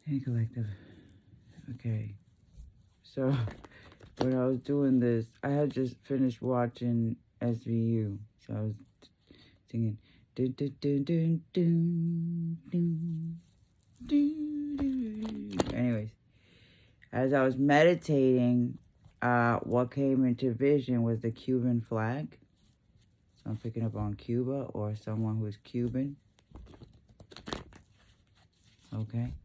Hey, collective. Okay. So, when I was doing this, I had just finished watching SVU. So I was singing. Dun, dun, dun, dun, dun, dun, dun, dun. Anyways, as I was meditating, what came into vision was the Cuban flag. So I'm picking up on Cuba or someone who's Cuban. Okay.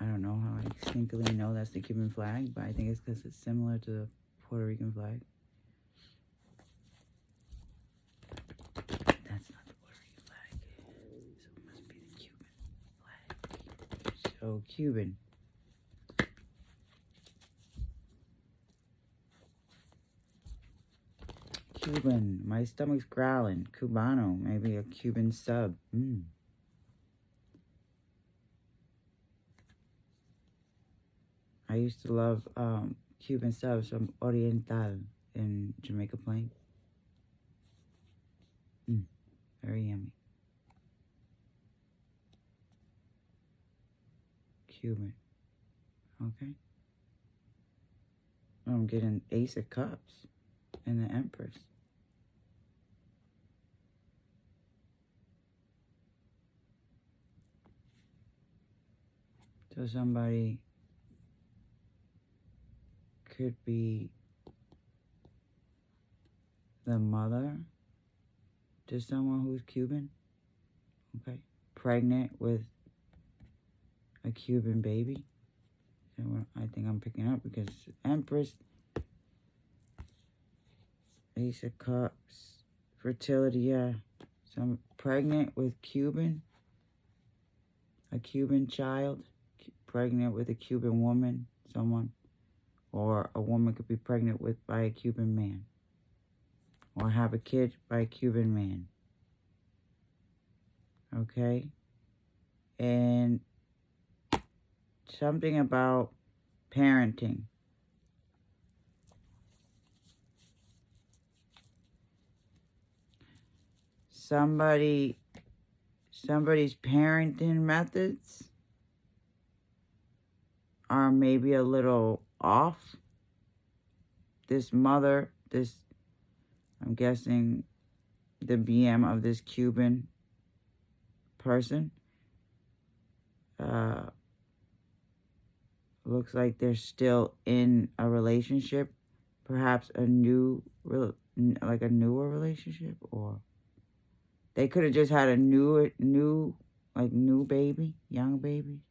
I don't know how I distinctly know that's the Cuban flag, but I think it's because it's similar to the Puerto Rican flag. That's not the Puerto Rican flag, so it must be the Cuban flag. So, Cuban. Cuban. My stomach's growling. Cubano. Maybe a Cuban sub. I used to love Cuban subs from Oriental in Jamaica Plain. Very yummy. Cuban. Okay. Oh, I'm getting Ace of Cups and the Empress. So somebody could be the mother to someone who's Cuban. Okay. Pregnant with a Cuban baby. So I think I'm picking up because Empress, Ace of Cups, fertility, yeah. So I'm pregnant with a Cuban child, pregnant with a Cuban woman, someone, or a woman could be pregnant by a Cuban man, or have a kid by a Cuban man. Okay? And something about parenting. Somebody's parenting methods are maybe a little off. This mother, I'm guessing the BM of this Cuban person, looks like they're still in a relationship, perhaps a newer relationship, or they could have just had a new baby, young baby.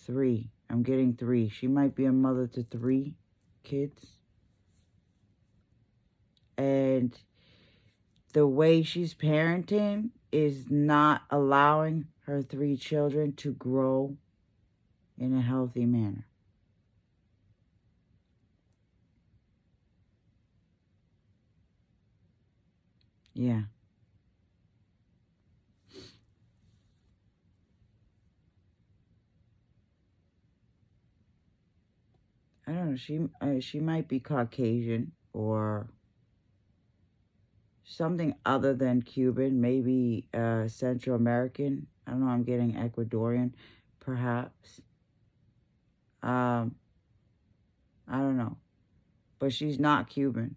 3. I'm getting 3. She might be a mother to 3 kids. And the way she's parenting is not allowing her 3 children to grow in a healthy manner. Yeah. I don't know. She might be Caucasian or something other than Cuban, maybe Central American. I don't know. I'm getting Ecuadorian, perhaps. I don't know, but she's not Cuban.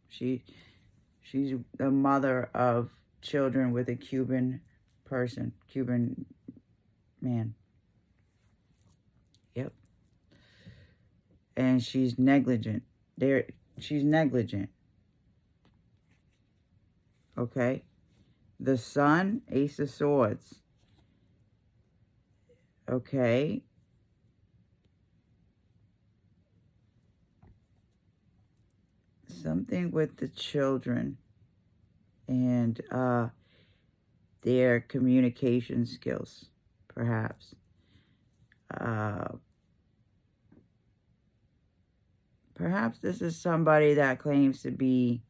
She's the mother of children with a Cuban man. Yep. And she's negligent. She's negligent. Okay? The son, Ace of Swords. Okay? Something with the children and their communication skills, perhaps. Perhaps this is somebody that claims to be,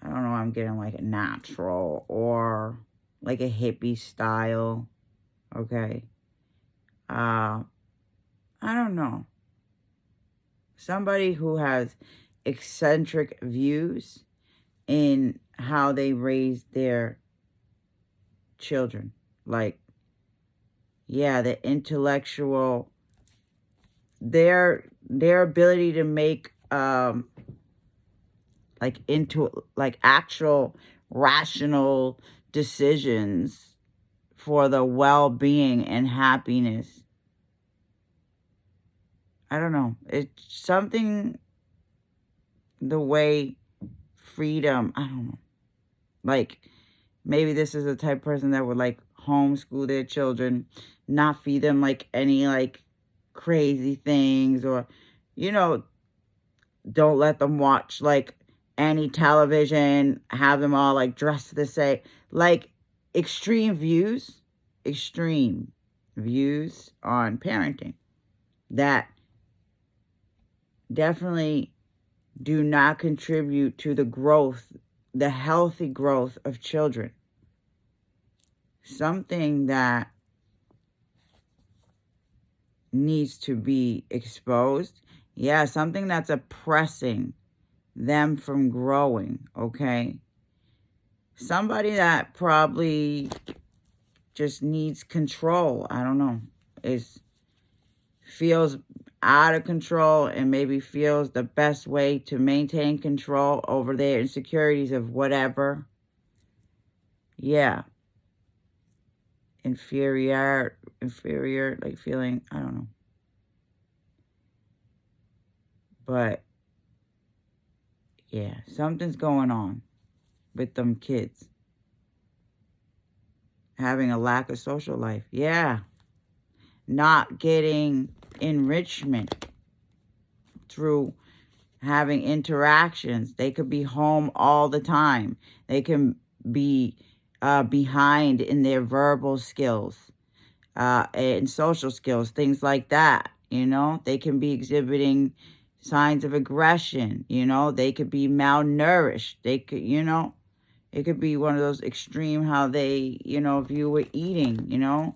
I don't know, I'm getting like a natural or like a hippie style. Okay. I don't know. Somebody who has eccentric views in how they raise their children. Like, yeah, the intellectual, their ability to make like actual rational decisions for the well-being and happiness. I don't know. It's something, the way freedom, I don't know. Like, maybe this is the type of person that would like homeschool their children, not feed them like any like crazy things, or, you know, don't let them watch like any television, have them all like dressed the same, like extreme views on parenting that definitely do not contribute to the growth, the healthy growth of children. Something that needs to be exposed. Yeah, something that's oppressing them from growing, okay? Somebody that probably just needs control. I don't know. Feels out of control, and maybe feels the best way to maintain control over their insecurities of whatever. Yeah. Inferior, like feeling, I don't know. But yeah, something's going on with them kids. Having a lack of social life. Yeah. Not getting enrichment through having interactions. They could be home all the time. They can be behind in their verbal skills and social skills, things like that. You know, they can be exhibiting signs of aggression. You know, they could be malnourished. They could, you know, it could be one of those extreme how they, you know, view with eating, you know.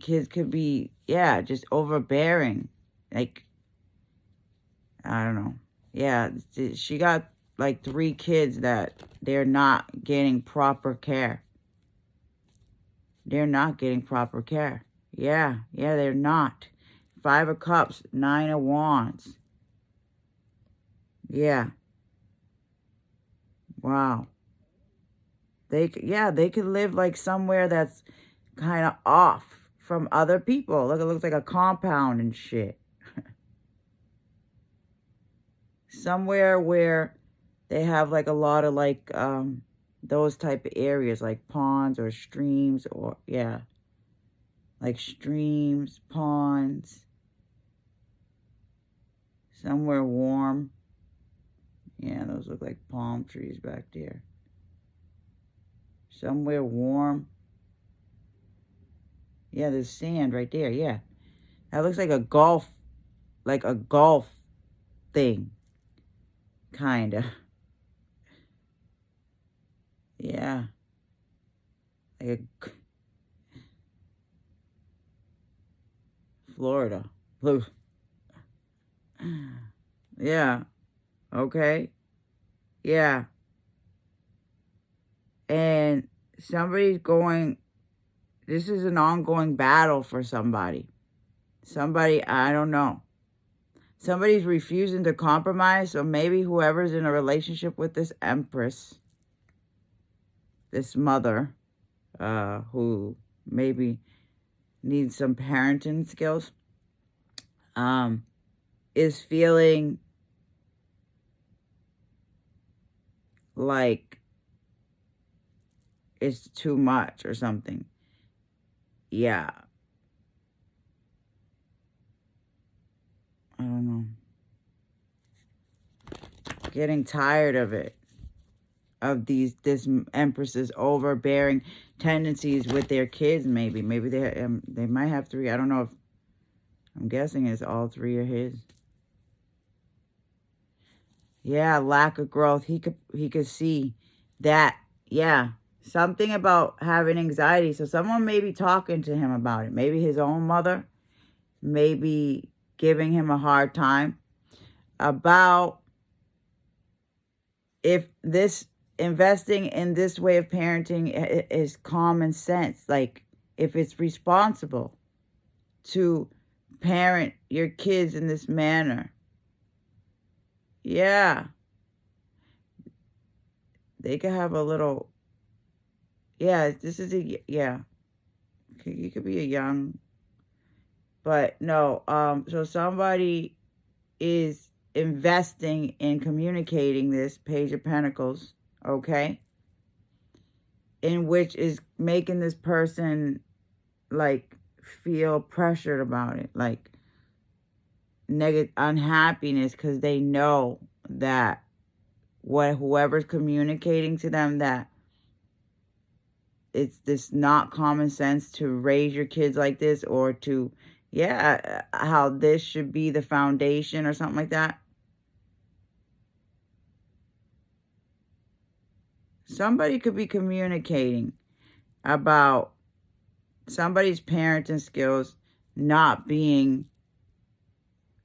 Kids could be, yeah, just overbearing. Like, I don't know. Yeah, she got like 3 kids that they're not getting proper care. They're not getting proper care. Yeah, they're not. 5 of Cups, 9 of Wands. Yeah. Wow. They could live like somewhere that's kind of off from other people. Look, it looks like a compound and shit. Somewhere where they have like a lot of like those type of areas, like ponds or streams, or yeah, like streams, ponds, somewhere warm. Yeah, those look like palm trees back there. Somewhere warm. Yeah, there's sand right there. Yeah, that looks like a golf thing, kinda. Yeah, like a Florida. Yeah. Okay. Yeah. And somebody's going, this is an ongoing battle for somebody. Somebody, I don't know. Somebody's refusing to compromise. So maybe whoever's in a relationship with this Empress, this mother, who maybe needs some parenting skills, is feeling like it's too much or something. Yeah. I don't know. Getting tired of it. Of this Empress's overbearing tendencies with their kids, maybe. Maybe they might have 3. I don't know if, I'm guessing it's all 3 of his. Yeah, lack of growth. He could see that. Yeah, something about having anxiety. So someone may be talking to him about it. Maybe his own mother, maybe giving him a hard time about if this investing in this way of parenting is common sense. Like, if it's responsible to parent your kids in this manner, yeah, they could have a little, yeah, this is a, yeah, you could be a young, but no, so somebody is investing in communicating this Page of Pentacles, okay, in which is making this person, like, feel pressured about it, like, negative unhappiness, because they know that whoever's communicating to them that it's this not common sense to raise your kids like this, or to, yeah, how this should be the foundation or something like that. Somebody could be communicating about somebody's parenting skills not being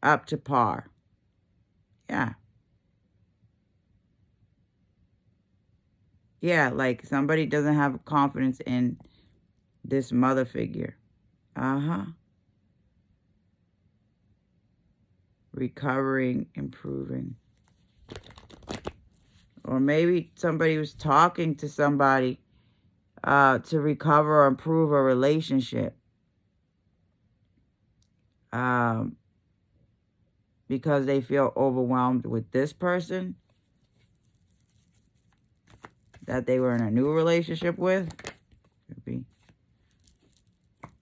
up to par. Yeah. Yeah, like somebody doesn't have confidence in this mother figure. Uh-huh. Recovering, improving. Or maybe somebody was talking to somebody to recover or improve a relationship. Because they feel overwhelmed with this person that they were in a new relationship with. Could be.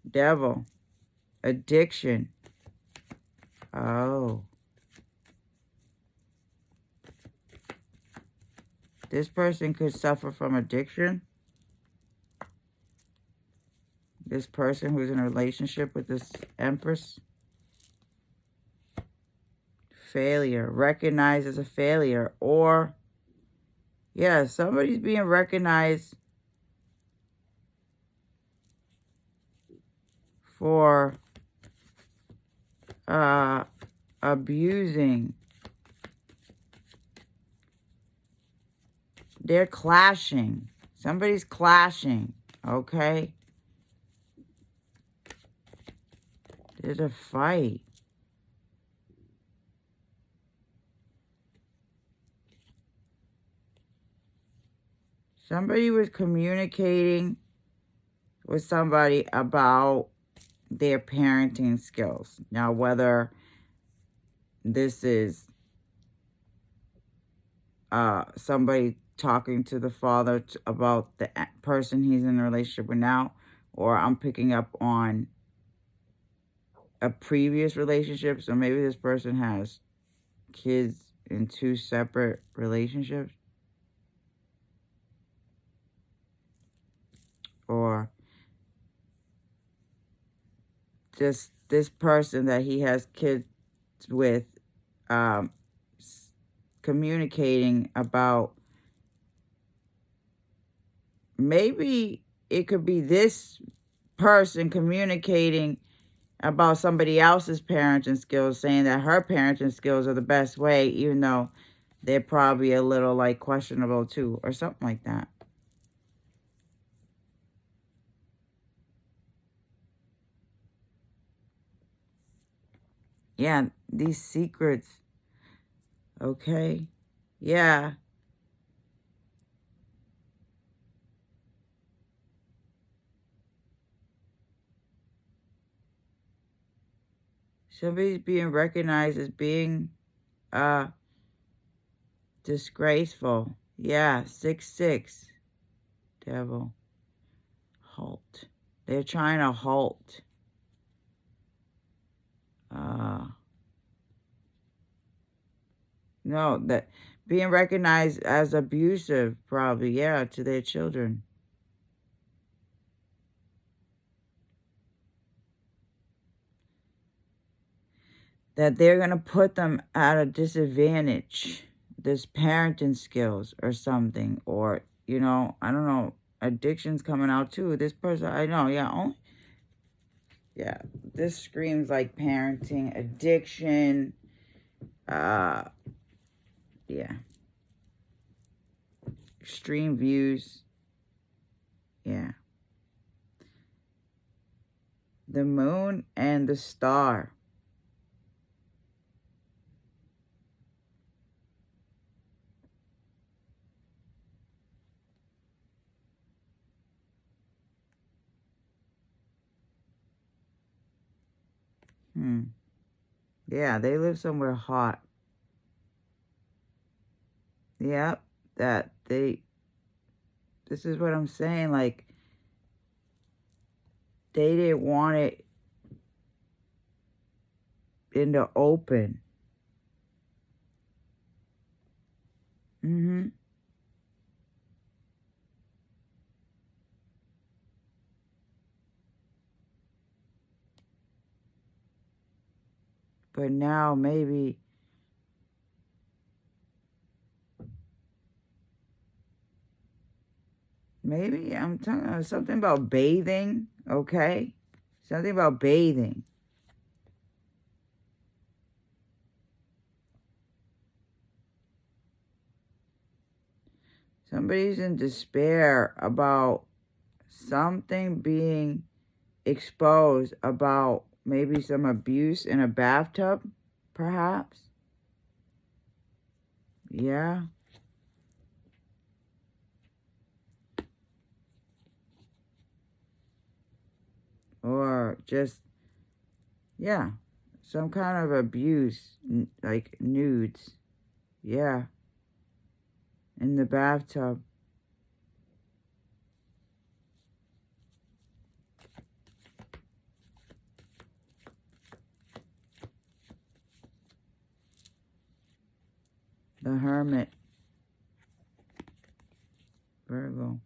Devil. Addiction. Oh. This person could suffer from addiction. This person who's in a relationship with this Empress. Failure. Recognized as a failure. Or, yeah, somebody's being recognized for abusing. They're clashing. Somebody's clashing, okay? There's a fight. Somebody was communicating with somebody about their parenting skills. Now, whether this is somebody talking to the father about the person he's in a relationship with now, or I'm picking up on a previous relationship. So maybe this person has kids in 2 separate relationships. Or just this person that he has kids with communicating about, maybe it could be this person communicating about somebody else's parenting skills, saying that her parenting skills are the best way, even though they're probably a little, like, questionable too, or something like that. Yeah, these secrets. Okay. Yeah. Somebody's being recognized as being disgraceful. Yeah, 6-6. Devil. Halt. They're trying to halt. No, that being recognized as abusive, probably, yeah, to their children. That they're going to put them at a disadvantage. This parenting skills or something. Or, you know, I don't know. Addiction's coming out too. This person, I know, yeah. Yeah, this screams like parenting, addiction. Yeah. extreme views. Yeah. The moon and the star. Yeah, they live somewhere hot. Yep, this is what I'm saying, like, they didn't want it in the open. But now maybe I'm talking something about bathing, okay? Something about bathing. Somebody's in despair about something being exposed, about maybe some abuse in a bathtub, perhaps. Yeah. Or just, yeah, some kind of abuse, like nudes. Yeah. In the bathtub. The Hermit. Virgo.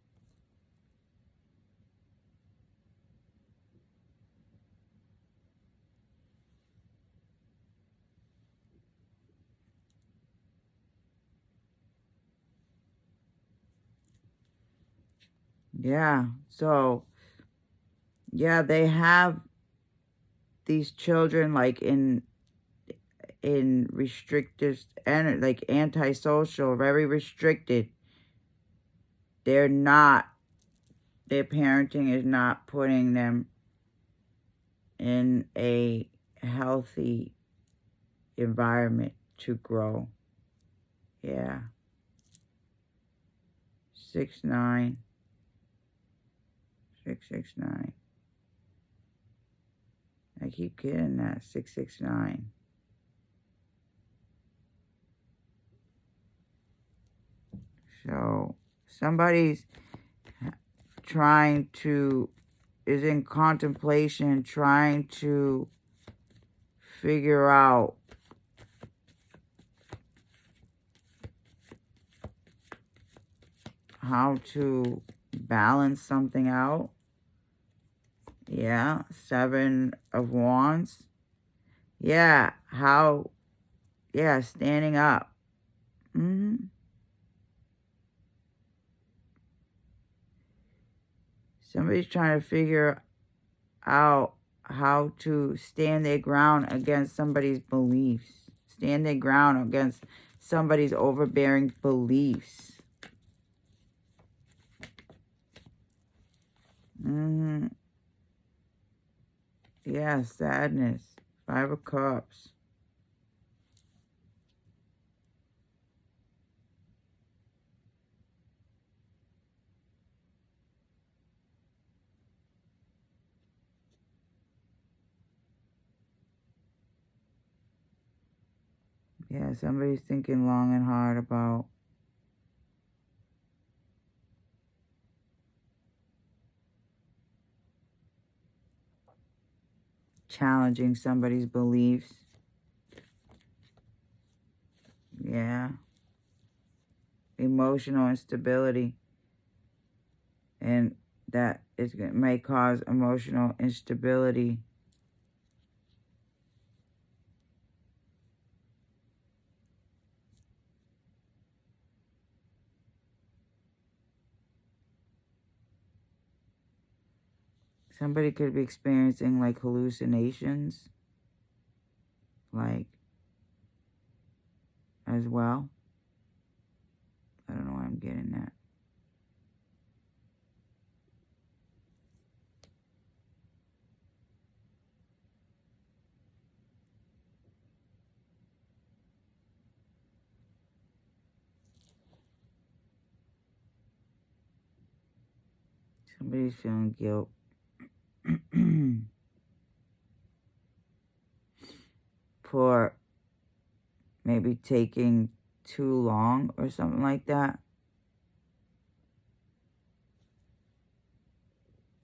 Yeah. So, yeah, they have these children like in restrictive and like antisocial, very restricted. Their parenting is not putting them in a healthy environment to grow. Yeah. 6-9. 6-6-9. I keep getting that. 6-6-9. So somebody's is in contemplation, trying to figure out how to balance something out. Yeah, 7 of Wands. Yeah, standing up. Somebody's trying to figure out how to stand their ground against somebody's beliefs. Stand their ground against somebody's overbearing beliefs. Yeah, sadness. 5 of Cups. Yeah, somebody's thinking long and hard about challenging somebody's beliefs. Yeah. Emotional instability. And that may cause emotional instability. Somebody could be experiencing like hallucinations, like, as well. I don't know why I'm getting that. Somebody's feeling guilt. For maybe taking too long or something like that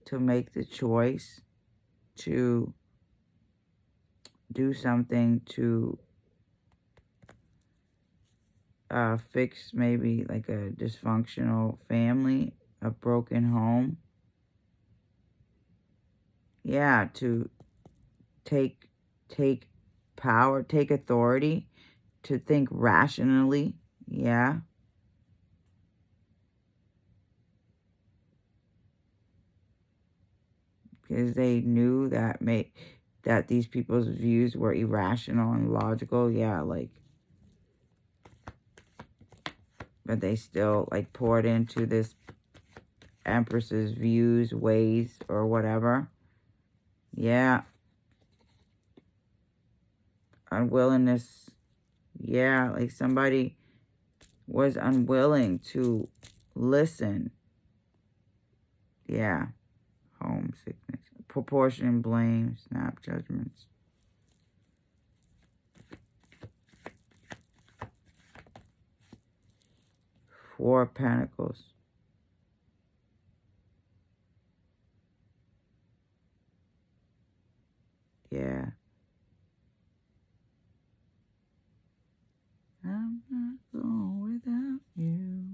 to make the choice to do something to fix maybe like a dysfunctional family, a broken home. Yeah, to take power, take authority, to think rationally. Yeah. Because they knew that that these people's views were irrational and logical. Yeah, like, but they still like poured into this Empress's views, ways, or whatever. Yeah. Unwillingness. Yeah, like somebody was unwilling to listen. Yeah. Homesickness. Proportion, blame, snap judgments. Four of Pentacles. Yeah. I'm not going without you.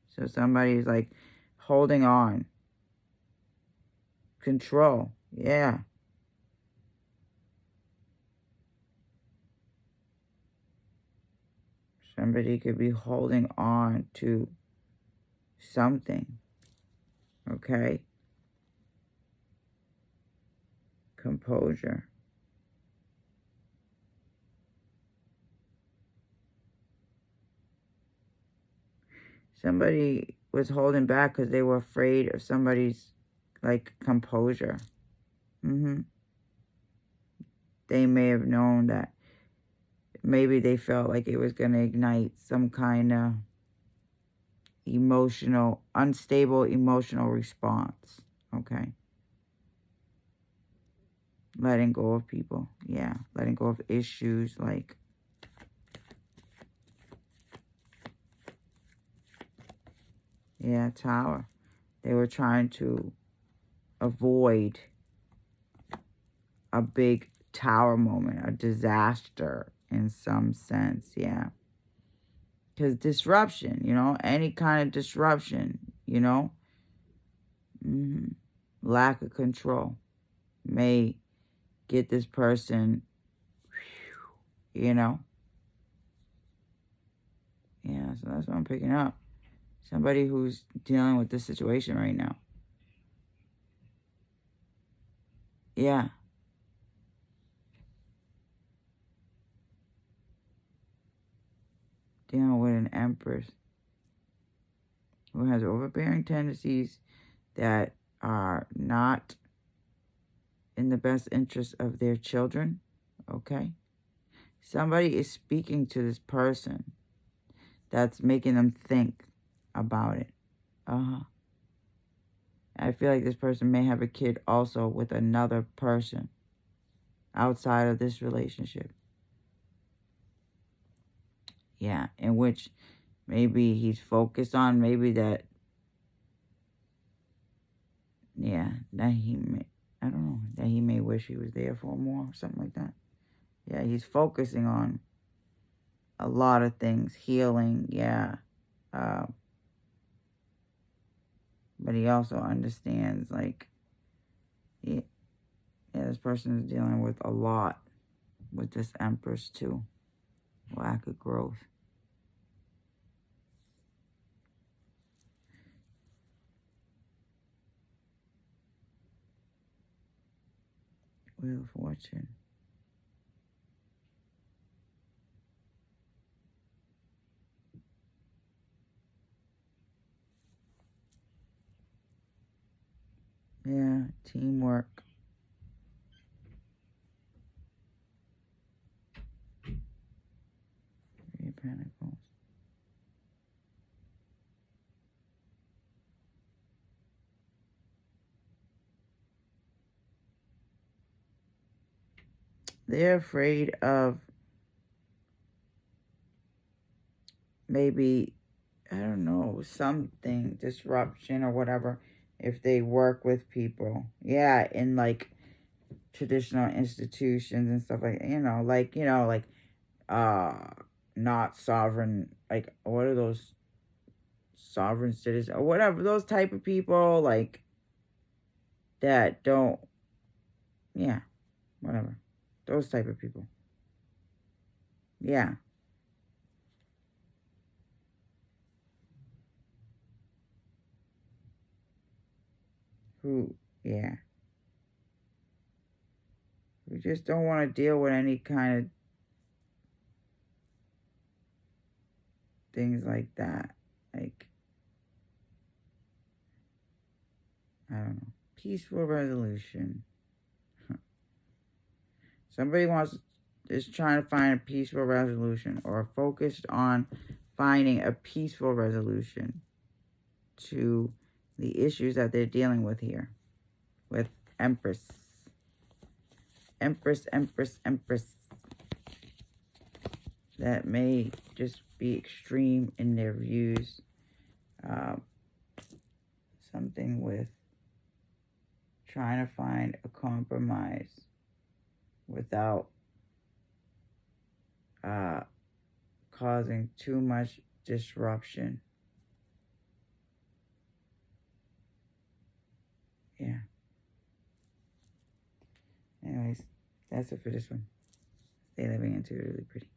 So somebody's like holding on. Control. Yeah. Somebody could be holding on to something. Okay. Composure. Somebody was holding back because they were afraid of somebody's like composure. They may have known that maybe they felt like it was going to ignite some kind of unstable emotional response. Okay. Letting go of people. Yeah. Letting go of issues like, yeah, Tower. They were trying to avoid a big Tower moment, a disaster in some sense. Yeah. Because disruption, any kind of disruption, lack of control may get this person, Yeah, so that's what I'm picking up. Somebody who's dealing with this situation right now. Yeah. Dealing with an Empress who has overbearing tendencies that are not in the best interest of their children. Okay. Somebody is speaking to this person that's making them think about it. I feel like this person may have a kid also with another person outside of this relationship. Yeah, in which maybe he's focused on, maybe that, yeah, that he may, I don't know, that he may wish he was there for more or something like that. Yeah, he's focusing on a lot of things, healing, yeah. But he also understands, like, yeah, this person is dealing with a lot with this Empress too. Lack of growth. Wheel of Fortune. Yeah, teamwork. Three of Pentacles. they're afraid of maybe, I don't know, something, disruption or whatever, if they work with people. Yeah, in like traditional institutions and stuff like, not sovereign, like, what are those, sovereign citizens or whatever, those type of people, like, that don't, yeah, whatever, those type of people. Yeah. Who, yeah. We just don't want to deal with any kind of things like that. Like, I don't know. Peaceful resolution. Somebody is trying to find a peaceful resolution or focused on finding a peaceful resolution to the issues that they're dealing with here with Empress. Empress, Empress, Empress. That may just be extreme in their views. Something with trying to find a compromise without causing too much disruption. Yeah. Anyways, that's it for this one. Stay living into it really pretty.